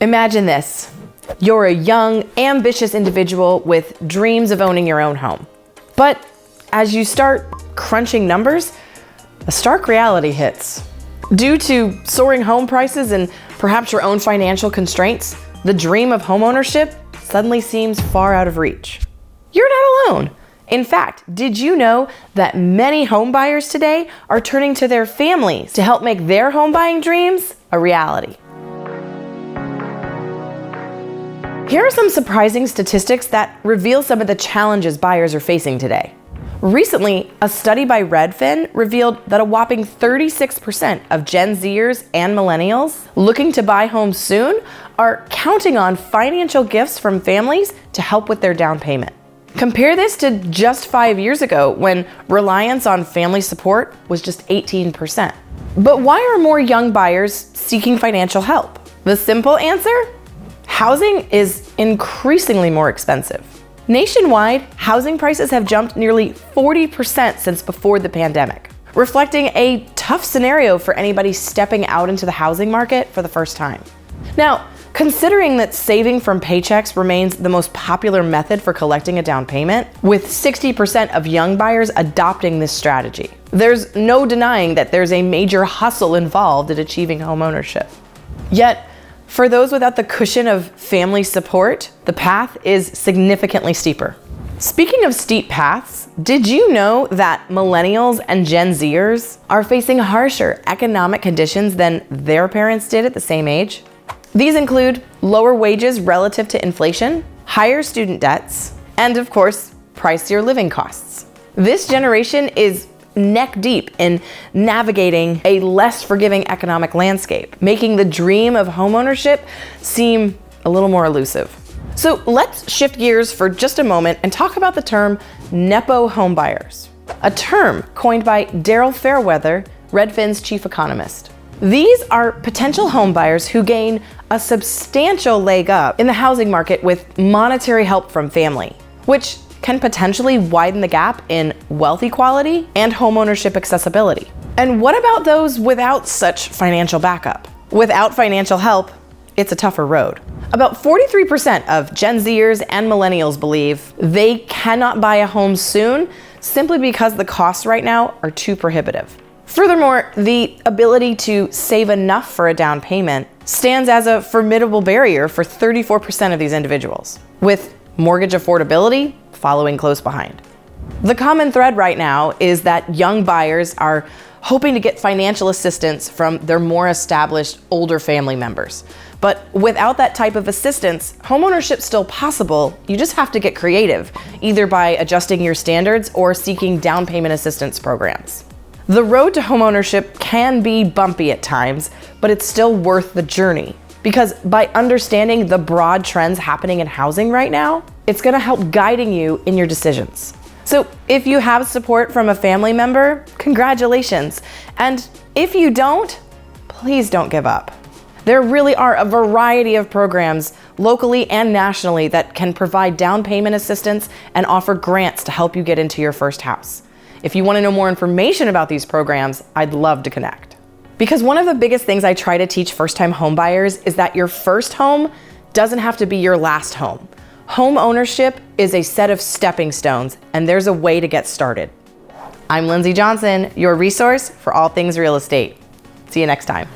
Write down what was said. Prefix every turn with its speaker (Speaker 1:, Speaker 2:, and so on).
Speaker 1: Imagine this. You're a young, ambitious individual with dreams of owning your own home. But as you start crunching numbers, a stark reality hits. Due to soaring home prices and perhaps your own financial constraints, the dream of homeownership suddenly seems far out of reach. You're not alone. In fact, did you know that many home buyers today are turning to their families to help make their home buying dreams a reality? Here are some surprising statistics that reveal some of the challenges buyers are facing today. Recently, a study by Redfin revealed that a whopping 36% of Gen Zers and millennials looking to buy homes soon are counting on financial gifts from families to help with their down payment. Compare this to just 5 years ago when reliance on family support was just 18%. But why are more young buyers seeking financial help? The simple answer? Housing is increasingly more expensive. Nationwide, housing prices have jumped nearly 40% since before the pandemic, reflecting a tough scenario for anybody stepping out into the housing market for the first time. Now, considering that saving from paychecks remains the most popular method for collecting a down payment, with 60% of young buyers adopting this strategy, there's no denying that there's a major hustle involved in achieving homeownership. Yet, for those without the cushion of family support, the path is significantly steeper. Speaking of steep paths, did you know that millennials and Gen Zers are facing harsher economic conditions than their parents did at the same age? These include lower wages relative to inflation, higher student debts, and of course, pricier living costs. This generation is neck deep in navigating a less forgiving economic landscape, making the dream of homeownership seem a little more elusive. So let's shift gears for just a moment and talk about the term Nepo-homebuyers, a term coined by Daryl Fairweather, Redfin's chief economist. These are potential homebuyers who gain a substantial leg up in the housing market with monetary help from family, which can potentially widen the gap in wealth equality and homeownership accessibility. And what about those without such financial backup? Without financial help, it's a tougher road. About 43% of Gen Zers and millennials believe they cannot buy a home soon simply because the costs right now are too prohibitive. Furthermore, the ability to save enough for a down payment stands as a formidable barrier for 34% of these individuals, with mortgage affordability following close behind. The common thread right now is that young buyers are hoping to get financial assistance from their more established older family members. But without that type of assistance, homeownership's still possible. You just have to get creative, either by adjusting your standards or seeking down payment assistance programs. The road to homeownership can be bumpy at times, but it's still worth the journey. Because by understanding the broad trends happening in housing right now, it's gonna help guiding you in your decisions. So if you have support from a family member, congratulations. And if you don't, please don't give up. There really are a variety of programs locally and nationally that can provide down payment assistance and offer grants to help you get into your first house. If you wanna know more information about these programs, I'd love to connect. Because one of the biggest things I try to teach first-time homebuyers is that your first home doesn't have to be your last home. Home ownership is a set of stepping stones, and there's a way to get started. I'm Lindsey Johnson, your resource for all things real estate. See you next time.